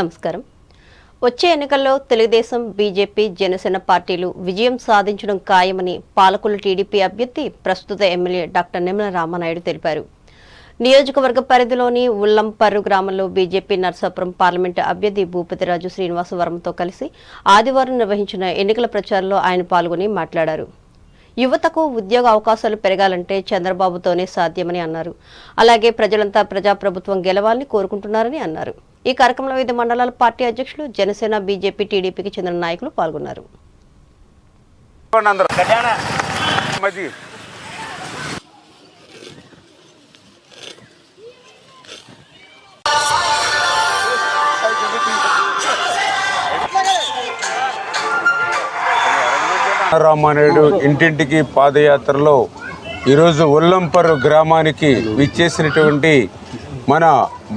నమస్కారం. వచ్చే ఎన్నికల్లో తెలుగుదేశం, బీజేపీ, జనసేన పార్టీలు విజయం సాధించడం ఖాయమని పాలకుల టీడీపీ అభ్యర్థి ప్రస్తుత ఎమ్మెల్యే డాక్టర్ నిమ్మల రామానాయుడు తెలిపారు. నియోజకవర్గ పరిధిలోని ఉల్లంపర్రు గ్రామంలో బీజేపీ నర్సాపురం పార్లమెంటు అభ్యర్థి భూపతిరాజు శ్రీనివాస వర్మతో కలిసి ఆదివారం నిర్వహించిన ఎన్నికల ప్రచారంలో ఆయన పాల్గొని మాట్లాడారు. యువతకు ఉద్యోగ అవకాశాలు పెరగాలంటే చంద్రబాబుతోనే సాధ్యమని అన్నారు. అలాగే ప్రజలంతా ప్రజాప్రభుత్వం గెలవాలని కోరుకుంటున్నారని అన్నారు. ఈ కార్యక్రమంలో వివిధ మండలాల పార్టీ అధ్యక్షులు, జనసేన, బీజేపీ, టీడీపీకి చెందిన నాయకులు పాల్గొన్నారు. రామానాయుడు ఇంటింటికి పాదయాత్రలో ఈరోజు ఉల్లంపర్రు గ్రామానికి విచ్చేసినటువంటి మన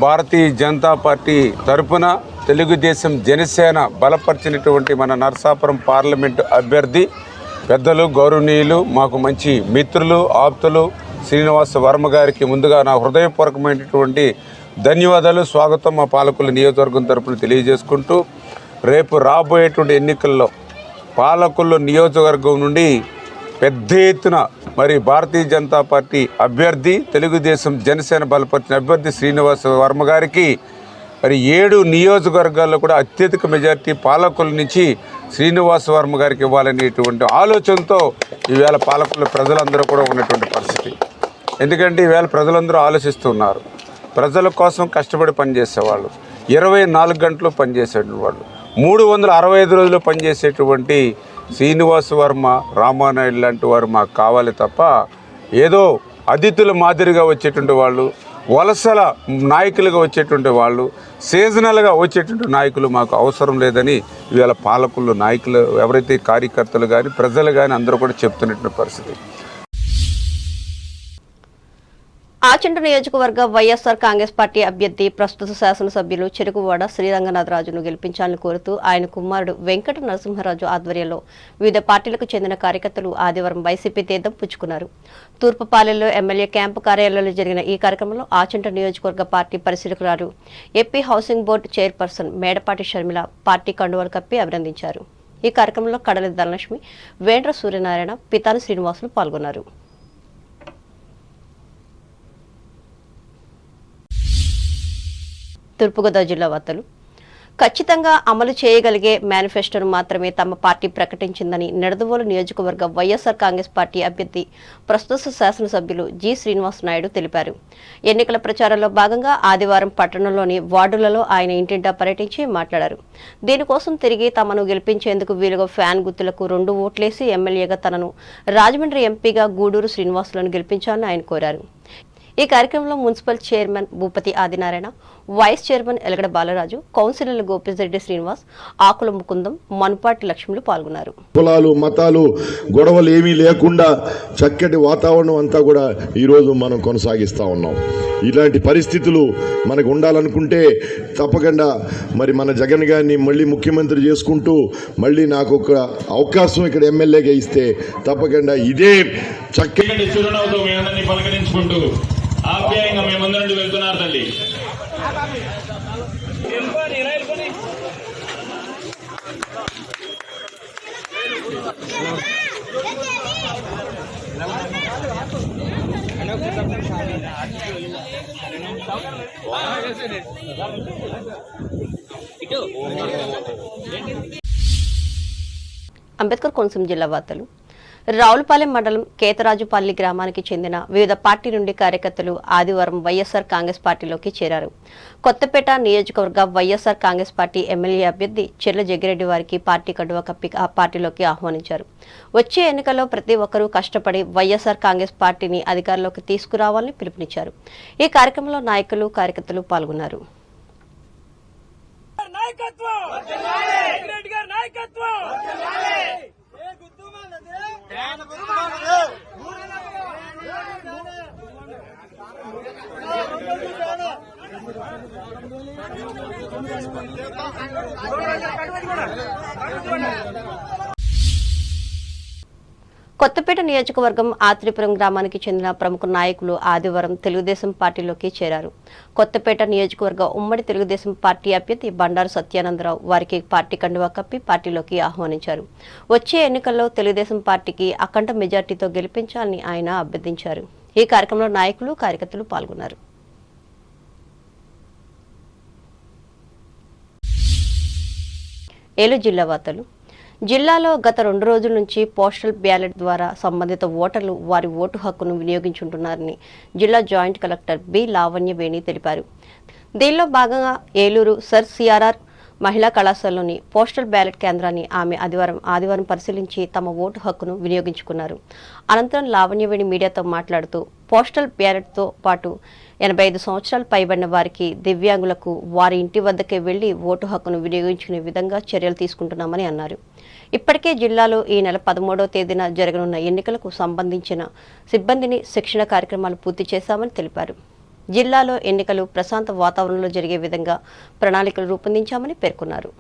భారతీయ జనతా పార్టీ తరపున తెలుగుదేశం, జనసేన బలపరిచినటువంటి మన నర్సాపురం పార్లమెంటు అభ్యర్థి పెద్దలు, గౌరవనీయులు, మాకు మంచి మిత్రులు, ఆప్తులు శ్రీనివాస వర్మ గారికి ముందుగా నా హృదయపూర్వకమైనటువంటి ధన్యవాదాలు, స్వాగతం మా పాలకుల నియోజకవర్గం తరపున తెలియజేసుకుంటూ, రేపు రాబోయేటువంటి ఎన్నికల్లో పాలకుల నియోజకవర్గం నుండి పెద్ద ఎత్తున మరి భారతీయ జనతా పార్టీ అభ్యర్థి, తెలుగుదేశం, జనసేన బలపరిచిన అభ్యర్థి శ్రీనివాస వర్మ గారికి మరి 7 నియోజకవర్గాల్లో కూడా అత్యధిక మెజార్టీ పాలకుల నుంచి శ్రీనివాస వర్మ గారికి ఇవ్వాలనేటువంటి ఆలోచనతో ఈవేళ పాలకుల ప్రజలందరూ కూడా ఉన్నటువంటి పరిస్థితి. ఎందుకంటే ఈవేళ ప్రజలందరూ ఆలోచిస్తున్నారు. ప్రజల కోసం కష్టపడి పనిచేసేవాళ్ళు, 24 గంటలు పనిచేసేవాళ్ళు, 365 రోజులు పనిచేసేటువంటి శ్రీనివాస వర్మ, రామానాయుడు లాంటి వారు మాకు కావాలి తప్ప ఏదో అతిథుల మాదిరిగా వచ్చేటువంటి వాళ్ళు, వలసల నాయకులుగా వచ్చేటువంటి వాళ్ళు, సీజనల్గా వచ్చేటువంటి నాయకులు మాకు అవసరం లేదని ఇవాళ పాలకులు, నాయకులు, ఎవరైతే కార్యకర్తలు కానీ ప్రజలు కానీ అందరూ కూడా చెప్తున్నటువంటి పరిస్థితి. ఆచంట నియోజకవర్గ వైఎస్ఆర్ కాంగ్రెస్ పార్టీ అభ్యర్థి ప్రస్తుత శాసనసభ్యులు చెరుకువాడ శ్రీరంగనాథరాజును గెలిపించాలని కోరుతూ ఆయన కుమారుడు వెంకట నరసింహరాజు ఆధ్వర్యంలో వివిధ పార్టీలకు చెందిన కార్యకర్తలు ఆదివారం వైసీపీ తీర్థం పుచ్చుకున్నారు. తూర్పుపాలెంలో ఎమ్మెల్యే క్యాంపు కార్యాలయంలో జరిగిన ఈ కార్యక్రమంలో ఆచంట నియోజకవర్గ పార్టీ పరిశీలకురాలు, AP housing board chairperson Medapati Sharmila party కండువాలు కప్పి అభినందించారు. ఈ కార్యక్రమంలో కడలి ధనలక్ష్మి, వేండ్ర సూర్యనారాయణ, పితాని శ్రీనివాసులు పాల్గొన్నారు. తూర్పుగోదావరి జిల్లా వార్తలు. ఖచ్చితంగా అమలు చేయగలిగే మేనిఫెస్టోను మాత్రమే తమ పార్టీ ప్రకటించిందని నిడదవోలు నియోజకవర్గ వైఎస్ఆర్ కాంగ్రెస్ పార్టీ అభ్యర్థి ప్రస్తుత శాసనసభ్యులు జి శ్రీనివాస్ నాయుడు తెలిపారు. ఎన్నికల ప్రచారంలో భాగంగా ఆదివారం పట్టణంలోని వార్డులలో ఆయన ఇంటింటా పర్యటించి మాట్లాడారు. దీనికోసం తిరిగి తమను గెలిపించేందుకు వీలుగా ఫ్యాన్ గుర్తులకు 2 ఓట్లేసి ఎమ్మెల్యేగా తనను, రాజమండ్రి ఎంపీగా గూడూరు శ్రీనివాసులను గెలిపించాలని ఆయన కోరారు. ఈ కార్యక్రమంలో municipal chairman Bhupathi Adinarayana, vice chairman Elagada Balaraju, కౌన్సిలర్లు గోపిరెడ్డి శ్రీనివాస్, ఆకుల ముకుందం, మనుపాటి లక్ష్ములు పాల్గొన్నారు. కులాలు, మతాలు, గొడవలు ఏమీ లేకుండా చక్కటి వాతావరణం అంతా కూడా ఈరోజు మనం కొనసాగిస్తూ ఉన్నాం. ఇలాంటి పరిస్థితులు మనకు ఉండాలనుకుంటే తప్పకుండా మరి మన జగన్ గారిని మళ్ళీ ముఖ్యమంత్రి చేసుకుంటూ మళ్ళీ నాకు ఒక అవకాశం ఇక్కడ ఎమ్మెల్యేగా ఇస్తే తప్పకుండా ఇదే చక్కటి చిరునవ్వుతో మీ అందరినీ పలకరించుకుంటూ ఆప్యాయంగా మేమందరం నుండి వెళ్తున్నారు తల్లి. అంబేద్కర్ కోనసీమ జిల్లా వార్తలు. రావులపాలెం మండలం కేతరాజుపల్లి గ్రామానికి చెందిన వివిధ పార్టీ నుండి కార్యకర్తలు ఆదివారం వైఎస్ఆర్ కాంగ్రెస్ పార్టీలోకి చేరారు. కొత్తపేట నియోజకవర్గ వైఎస్ఆర్ కాంగ్రెస్ పార్టీ ఎమ్మెల్యే అభ్యర్థి చెర్ల జగ్గిరెడ్డి వారికి పార్టీ కండువా కప్పి ఆ పార్టీలోకి ఆహ్వానించారు. వచ్చే ఎన్నికల్లో ప్రతి ఒక్కరూ కష్టపడి వైఎస్ఆర్ కాంగ్రెస్ పార్టీని అధికారంలోకి తీసుకురావాలని పిలుపునిచ్చారు. ఈ కార్యక్రమంలో నాయకులు, కార్యకర్తలు పాల్గొన్నారు. కొత్తపేట నియోజకవర్గం ఆత్రిపురం గ్రామానికి చెందిన ప్రముఖ నాయకులు ఆదివారం తెలుగుదేశం పార్టీలోకి చేరారు. కొత్తపేట నియోజకవర్గ ఉమ్మడి తెలుగుదేశం పార్టీ అభ్యర్థి బండారు సత్యానందరావు వారికి పార్టీ కండువా కప్పి పార్టీలోకి ఆహ్వానించారు. వచ్చే ఎన్నికల్లో తెలుగుదేశం పార్టీకి అఖండ మెజార్టీతో గెలిపించాలని ఆయన అభ్యర్థించారు. ఈ కార్యక్రమంలో నాయకులు, కార్యకర్తలు పాల్గొన్నారు. ఏలూరు జిల్లా వార్తలు. జిల్లాలో గత 2 రోజుల నుంచి పోస్టల్ బ్యాలెట్ ద్వారా సంబంధిత ఓటర్లు వారి ఓటు హక్కును వినియోగించుకుంటున్నారని జిల్లా జాయింట్ కలెక్టర్ బి లావణ్యవేణి తెలిపారు. దీనిలో భాగంగా ఏలూరు సర్ సిఆర్ఆర్ మహిళా కళాశాలలోని పోస్టల్ బ్యాలెట్ కేంద్రాన్ని ఆమె ఆదివారం పరిశీలించి తమ ఓటు హక్కును వినియోగించుకున్నారు. అనంతరం లావణ్యవేణి మీడియాతో మాట్లాడుతూ పోస్టల్ బ్యాలెట్తో పాటు 85 సంవత్సరాలు పైబడిన వారికి, దివ్యాంగులకు వారి ఇంటి వద్దకే వెళ్లి ఓటు హక్కును వినియోగించుకునే విధంగా చర్యలు తీసుకుంటున్నామని అన్నారు. ఇప్పటికే జిల్లాలో ఈ నెల 13వ తేదీన జరగనున్న ఎన్నికలకు సంబంధించిన సిబ్బందిని శిక్షణ కార్యక్రమాలు పూర్తి చేశామని తెలిపారు. జిల్లాలో ఎన్నికలు ప్రశాంత వాతావరణంలో జరిగే విధంగా ప్రణాళికలు రూపొందించామని పేర్కొన్నారు.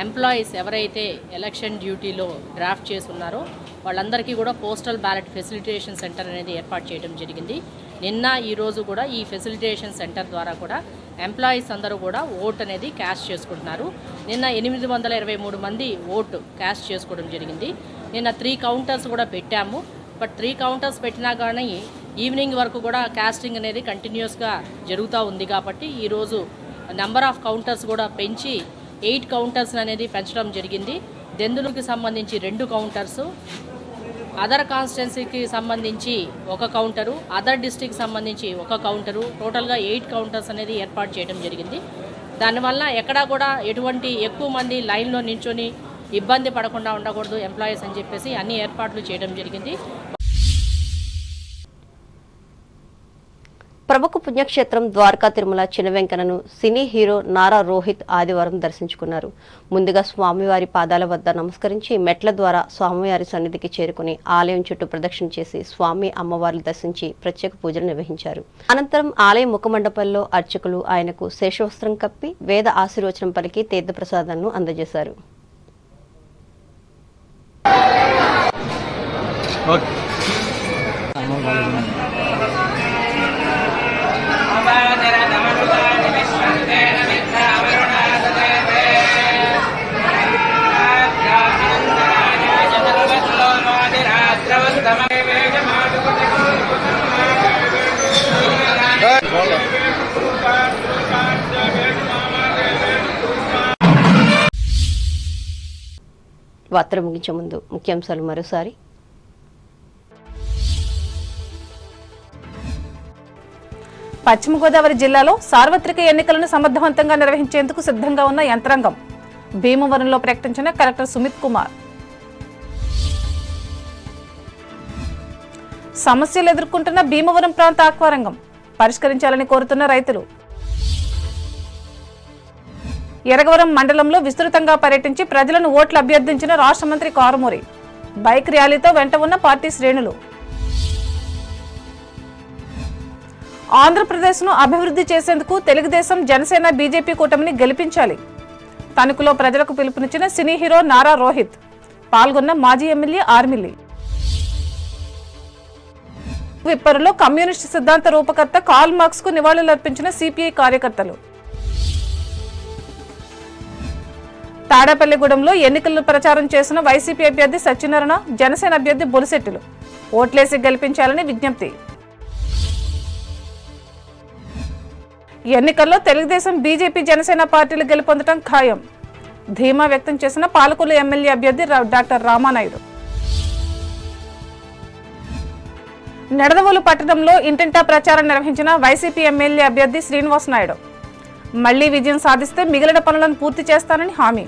ఎంప్లాయీస్ ఎవరైతే ఎలక్షన్ డ్యూటీలో డ్రాఫ్ట్ చేసి ఉన్నారో వాళ్ళందరికీ కూడా పోస్టల్ బ్యాలెట్ ఫెసిలిటేషన్ సెంటర్ అనేది ఏర్పాటు చేయడం జరిగింది. నిన్న ఈరోజు కూడా ఈ ఫెసిలిటేషన్ సెంటర్ ద్వారా కూడా ఎంప్లాయీస్ అందరూ కూడా ఓట్ అనేది క్యాస్ట్ చేసుకుంటున్నారు. నిన్న 823 మంది ఓటు క్యాస్ట్ చేసుకోవడం జరిగింది. నిన్న 3 కౌంటర్స్ కూడా పెట్టాము. బట్ 3 కౌంటర్స్ పెట్టినా కానీ ఈవినింగ్ వరకు కూడా క్యాస్టింగ్ అనేది కంటిన్యూస్గా జరుగుతూ ఉంది. కాబట్టి ఈరోజు నెంబర్ ఆఫ్ కౌంటర్స్ కూడా పెంచి 8 కౌంటర్స్ అనేది పెంచడం జరిగింది. దెందులకి సంబంధించి 2 కౌంటర్సు, అదర్ కాన్స్టిట్యున్సీకి సంబంధించి 1 కౌంటరు, అదర్ డిస్ట్రిక్ట్ సంబంధించి 1 కౌంటరు, టోటల్గా 8 కౌంటర్స్ అనేది ఏర్పాటు చేయడం జరిగింది. దానివల్ల ఎక్కడా కూడా ఎటువంటి ఎక్కువ మంది లైన్లో నించొని ఇబ్బంది పడకుండా ఉండకూడదు ఎంప్లాయీస్ అని చెప్పేసి అన్ని ఏర్పాట్లు చేయడం జరిగింది. ప్రముఖ పుణ్యక్షేత్రం ద్వారకా తిరుమల చిన్న వెంకన్నను సినీ హీరో నారా రోహిత్ ఆదివారం దర్శించుకున్నారు. ముందుగా స్వామివారి పాదాల వద్ద నమస్కరించి మెట్ల ద్వారా స్వామివారి సన్నిధికి చేరుకుని ఆలయం చుట్టూ ప్రదక్షిణ చేసి స్వామి అమ్మవారిని దర్శించి ప్రత్యేక పూజలు నిర్వహించారు. అనంతరం ఆలయ ముఖమండపంలో అర్చకులు ఆయనకు శేషవస్త్రం కప్పి వేద ఆశీర్వచనం పలికి తీర్థప్రసాదాలను అందజేశారు. వార్తలు ముగించే ముందు ముఖ్యాంశాలు మరోసారి. పశ్చిమ గోదావరి జిల్లాలో సార్వత్రిక ఎన్నికలను సమర్థవంతంగా నిర్వహించేందుకు సిద్ధంగా ఉన్న యంత్రాంగం భీమవరంలో ప్రకటించిన కలెక్టర్ సుమిత్ కుమార్. సమస్యలు ఎదుర్కొంటున్న భీమవరం ప్రాంత ఆక్వారంగం పరిష్కరించాలని కోరుతున్న రైతులు. ఎరగవరం మండలంలో విస్తృతంగా పర్యటించి ప్రజలను ఓట్లు అభ్యర్థించిన రాష్ట్ర మంత్రి కారుమూరి. బైక్ ర్యాలీతో వెంట ఉన్న పార్టీ శ్రేణులు. ఆంధ్రప్రదేశ్ను అభివృద్ధి చేసేందుకు తెలుగుదేశం, జనసేన, బీజేపీ కూటమిని గెలిపించాలి. తణుకులో ప్రజలకు పిలుపునిచ్చిన సినీ హీరో నారా రోహిత్. పాల్గొన్న మాజీ ఎమ్మెల్యే ఆర్మిల్లి. విప్పరులో కమ్యూనిస్టు సిద్ధాంత రూపకర్త కార్ల్ మార్క్స్ కు నివాళులర్పించిన సిపిఐ కార్యకర్తలు. తాడేపల్లిగూడెంలో ఎన్నికల్లో ప్రచారం చేసిన వైసీపీ అభ్యర్థి సత్యనారాయణ, జనసేన అభ్యర్థి బొలిశెట్టిలు ఓట్లేసి గెలిపించాలని విజ్ఞప్తి. ఎన్నికల్లో తెలుగుదేశం, బీజేపీ, జనసేన పార్టీలు గెలుపొందడం ఖాయం ధీమా వ్యక్తం చేసిన పాలకొల్లు ఎమ్మెల్యే అభ్యర్థి డాక్టర్ రామానాయుడు. నిడదవోలు పట్టణంలో ఇంటింటా ప్రచారం నిర్వహించిన వైసీపీ ఎమ్మెల్యే అభ్యర్థి శ్రీనివాస్ నాయుడు. మళ్లీ విజయం సాధిస్తే మిగిలిన పనులను పూర్తి చేస్తానని హామీ.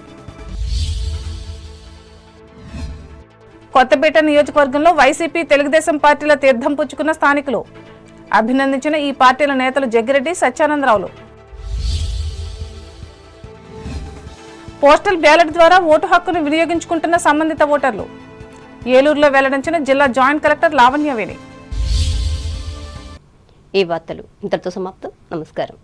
కొత్తపేట నియోజకవర్గంలో వైసీపీ, తెలుగుదేశం పార్టీల తీర్థం పుచ్చుకున్న స్థానికులు. అభినందించిన ఈ పార్టీల నేతలు జగ్గిరెడ్డి, సత్యానందరావులు. పోస్టల్ బ్యాలెట్ ద్వారా ఓటు హక్కును వినియోగించుకుంటున్న సంబంధిత ఓటర్లు. ఏలూరులో వెల్లడించిన జిల్లా జాయింట్ కలెక్టర్ లావణ్యవేణి. ఈ వార్తలు ఇంతటితో సమాప్తం. నమస్కారం.